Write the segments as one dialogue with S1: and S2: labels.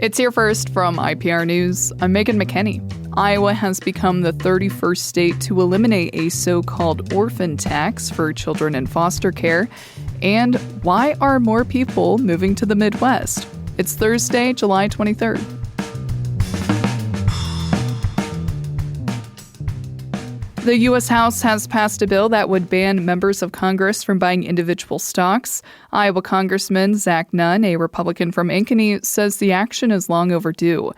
S1: It's here first from IPR News. I'm Megan McKinney. Iowa has become the 31st state to eliminate a so-called orphan tax for children in foster care. And why are more people moving to the Midwest? It's Thursday, July 23rd. The U.S. House has passed a bill that would ban members of Congress from buying individual stocks. Iowa Congressman Zach Nunn, a Republican from Ankeny, says the action is long overdue.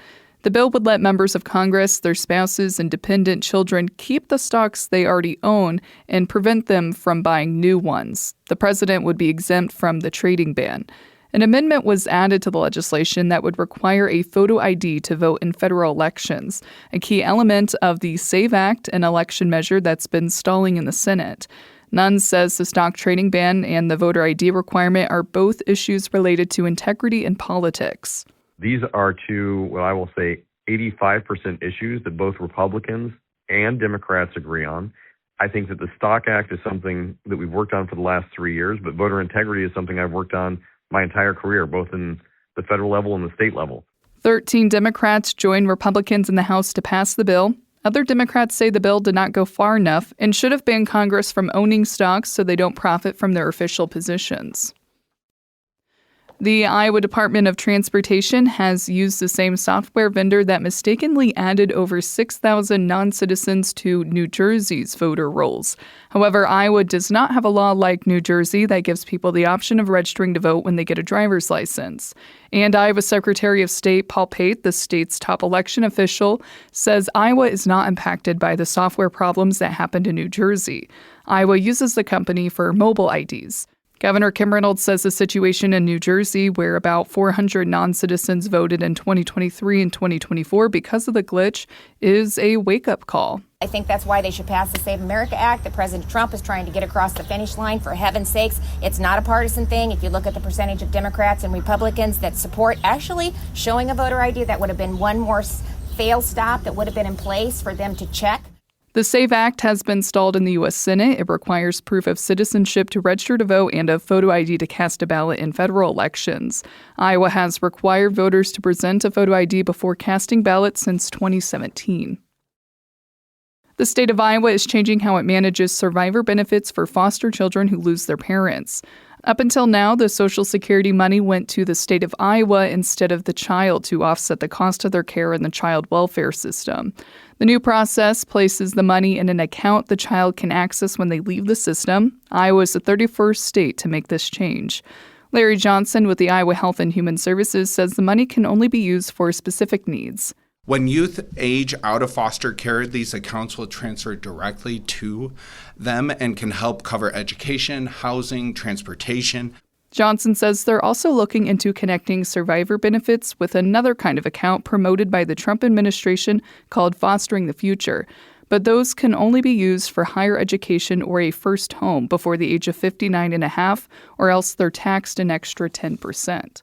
S1: The bill would let members of Congress, their spouses, and dependent children keep the stocks they already own and prevent them from buying new ones. The president would be exempt from the trading ban. An amendment was added to the legislation that would require a photo ID to vote in federal elections, a key element of the SAVE Act, an election measure that's been stalling in the Senate. Nunn says the stock trading ban and the voter ID requirement are both issues related to integrity in politics.
S2: These are two, what I will say, 85% issues that both Republicans and Democrats agree on. I think that the Stock Act is something that we've worked on for the last 3 years, but voter integrity is something I've worked on my entire career, both in the federal level and the state level.
S1: 13 Democrats joined Republicans in the House to pass the bill. Other Democrats say the bill did not go far enough and should have banned Congress from owning stocks so they don't profit from their official positions. The Iowa Department of Transportation has used the same software vendor that mistakenly added over 6,000 non-citizens to New Jersey's voter rolls. However, Iowa does not have a law like New Jersey that gives people the option of registering to vote when they get a driver's license. And Iowa Secretary of State Paul Pate, the state's top election official, says Iowa is not impacted by the software problems that happened in New Jersey. Iowa uses the company for mobile IDs. Governor Kim Reynolds says the situation in New Jersey, where about 400 non-citizens voted in 2023 and 2024 because of the glitch, is a wake-up call.
S3: I think that's why they should pass the Save America Act that President Trump is trying to get across the finish line. For heaven's sakes, it's not a partisan thing. If you look at the percentage of Democrats and Republicans that support actually showing a voter ID, that would have been one more fail stop that would have been in place for them to check.
S1: The SAVE Act has been stalled in the U.S. Senate. It requires proof of citizenship to register to vote and a photo ID to cast a ballot in federal elections. Iowa has required voters to present a photo ID before casting ballots since 2017. The state of Iowa is changing how it manages survivor benefits for foster children who lose their parents. Up until now, the Social Security money went to the state of Iowa instead of the child to offset the cost of their care in the child welfare system. The new process places the money in an account the child can access when they leave the system. Iowa is the 31st state to make this change. Larry Johnson with the Iowa Health and Human Services says the money can only be used for specific needs.
S4: When youth age out of foster care, these accounts will transfer directly to them and can help cover education, housing, transportation.
S1: Johnson says they're also looking into connecting survivor benefits with another kind of account promoted by the Trump administration called Fostering the Future. But those can only be used for higher education or a first home before the age of 59 and a half, or else they're taxed an extra 10%.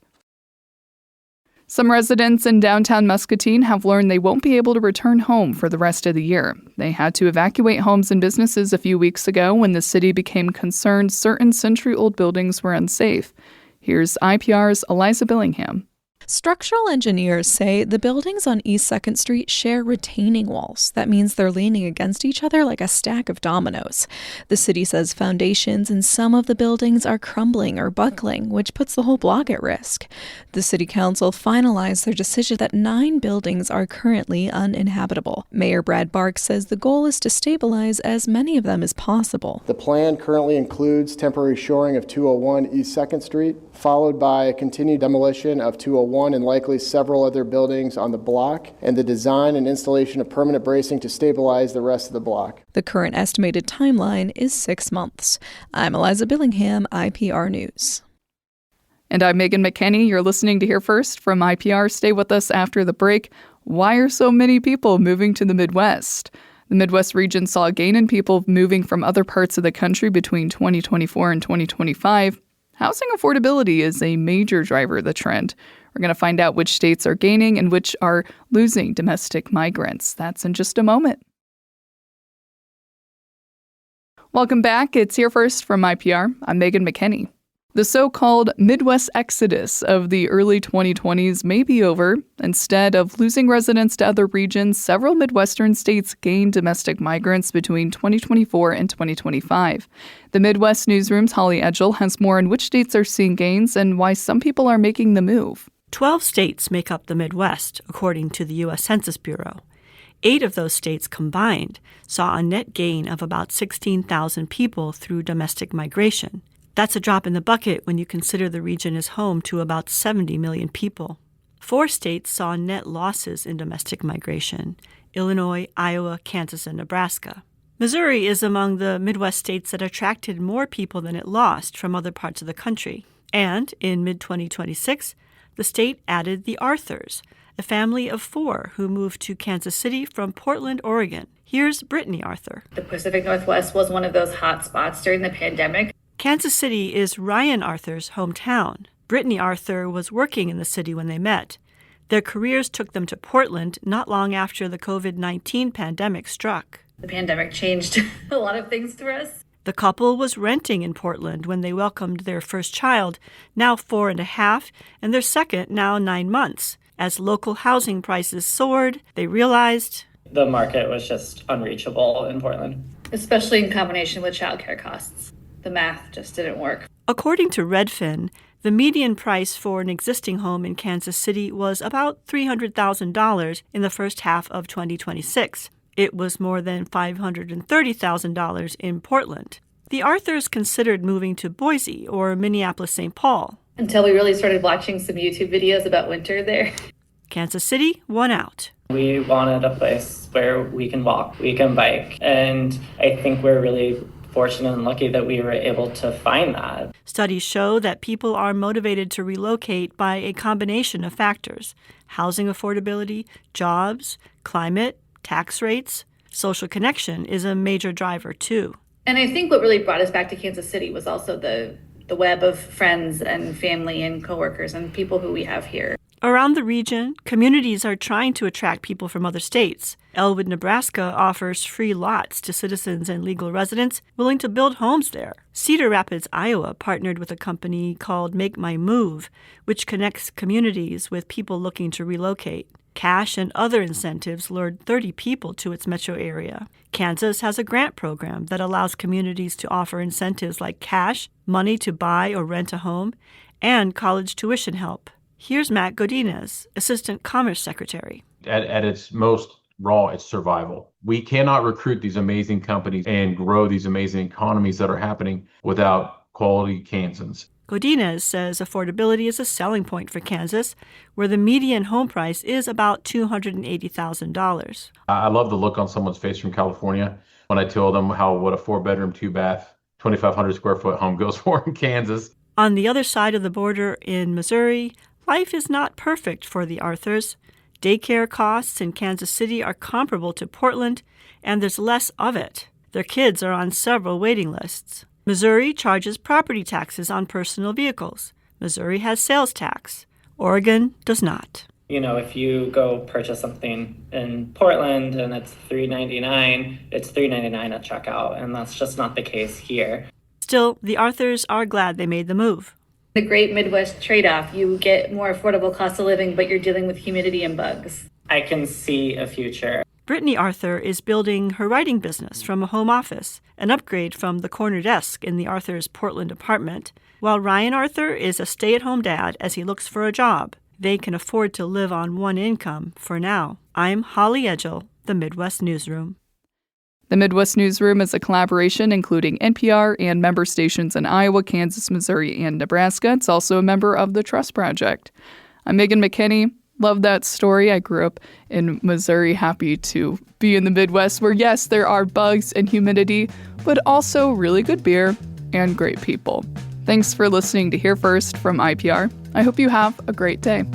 S1: Some residents in downtown Muscatine have learned they won't be able to return home for the rest of the year. They had to evacuate homes and businesses a few weeks ago when the city became concerned certain century-old buildings were unsafe. Here's IPR's Eliza Billingham.
S5: Structural engineers say the buildings on East 2nd Street share retaining walls. That means they're leaning against each other like a stack of dominoes. The city says foundations in some of the buildings are crumbling or buckling, which puts the whole block at risk. The city council finalized their decision that 9 buildings are currently uninhabitable. Mayor Brad Bark says the goal is to stabilize as many of them as possible.
S6: The plan currently includes temporary shoring of 201 East 2nd Street, followed by a continued demolition of 201 and likely several other buildings on the block, and the design and installation of permanent bracing to stabilize the rest of the block.
S5: The current estimated timeline is 6 months. I'm Eliza Billingham, IPR News.
S1: And I'm Megan McKinney. You're listening to Here First from IPR. Stay with us after the break. Why are so many people moving to the Midwest? The Midwest region saw a gain in people moving from other parts of the country between 2024 and 2025. Housing affordability is a major driver of the trend. We're going to find out which states are gaining and which are losing domestic migrants. That's in just a moment. Welcome back. It's Here First from IPR. I'm Megan McKinney. The so-called Midwest exodus of the early 2020s may be over. Instead of losing residents to other regions, several Midwestern states gained domestic migrants between 2024 and 2025. The Midwest Newsroom's Holly Edgell has more on which states are seeing gains and why some people are making the move.
S7: 12 states make up the Midwest, according to the U.S. Census Bureau. 8 of those states combined saw a net gain of about 16,000 people through domestic migration. That's a drop in the bucket when you consider the region is home to about 70 million people. 4 states saw net losses in domestic migration: Illinois, Iowa, Kansas, and Nebraska. Missouri is among the Midwest states that attracted more people than it lost from other parts of the country. And in mid-2026, the state added the Arthurs, a family of 4 who moved to Kansas City from Portland, Oregon. Here's Brittany Arthur.
S8: The Pacific Northwest was one of those hot spots during the pandemic.
S7: Kansas City is Ryan Arthur's hometown. Brittany Arthur was working in the city when they met. Their careers took them to Portland not long after the COVID-19 pandemic struck.
S8: The pandemic changed a lot of things for us.
S7: The couple was renting in Portland when they welcomed their first child, now 4.5, and their second, now 9 months. As local housing prices soared, they realized
S9: the market was just unreachable in Portland.
S8: Especially in combination with childcare costs. The math just didn't work.
S7: According to Redfin, the median price for an existing home in Kansas City was about $300,000 in the first half of 2026. It was more than $530,000 in Portland. The Arthurs considered moving to Boise or Minneapolis-St. Paul.
S8: Until we really started watching some YouTube videos about winter there.
S7: Kansas City won out.
S9: We wanted a place where we can walk, we can bike, and I think we're really fortunate and lucky that we were able to find that.
S7: Studies show that people are motivated to relocate by a combination of factors: housing affordability, jobs, climate, tax rates. Social connection is a major driver, too.
S8: And I think what really brought us back to Kansas City was also the web of friends and family and coworkers and people who we have here.
S7: Around the region, communities are trying to attract people from other states. Elwood, Nebraska offers free lots to citizens and legal residents willing to build homes there. Cedar Rapids, Iowa partnered with a company called Make My Move, which connects communities with people looking to relocate. Cash and other incentives lured 30 people to its metro area. Kansas has a grant program that allows communities to offer incentives like cash, money to buy or rent a home, and college tuition help. Here's Matt Godinez, Assistant Commerce Secretary.
S10: At its most raw, it's survival. We cannot recruit these amazing companies and grow these amazing economies that are happening without quality Kansans.
S7: Godinez says affordability is a selling point for Kansas, where the median home price is about $280,000.
S10: I love the look on someone's face from California when I tell them what a 4-bedroom, 2-bath, 2,500 square foot home goes for in Kansas.
S7: On the other side of the border in Missouri, life is not perfect for the Arthurs. Daycare costs in Kansas City are comparable to Portland, and there's less of it. Their kids are on several waiting lists. Missouri charges property taxes on personal vehicles. Missouri has sales tax. Oregon does not.
S9: You know, if you go purchase something in Portland and it's $399, it's $399 at checkout, and that's just not the case here.
S7: Still, the Arthurs are glad they made the move.
S8: The great Midwest trade-off. You get more affordable cost of living, but you're dealing with humidity and bugs.
S9: I can see a future.
S7: Brittany Arthur is building her writing business from a home office, an upgrade from the corner desk in the Arthur's Portland apartment, while Ryan Arthur is a stay-at-home dad as he looks for a job. They can afford to live on one income for now. I'm Holly Edgell, the Midwest Newsroom.
S1: The Midwest Newsroom is a collaboration including NPR and member stations in Iowa, Kansas, Missouri, and Nebraska. It's also a member of the Trust Project. I'm Megan McKinney. Love that story. I grew up in Missouri, happy to be in the Midwest where, yes, there are bugs and humidity, but also really good beer and great people. Thanks for listening to Here First from IPR. I hope you have a great day.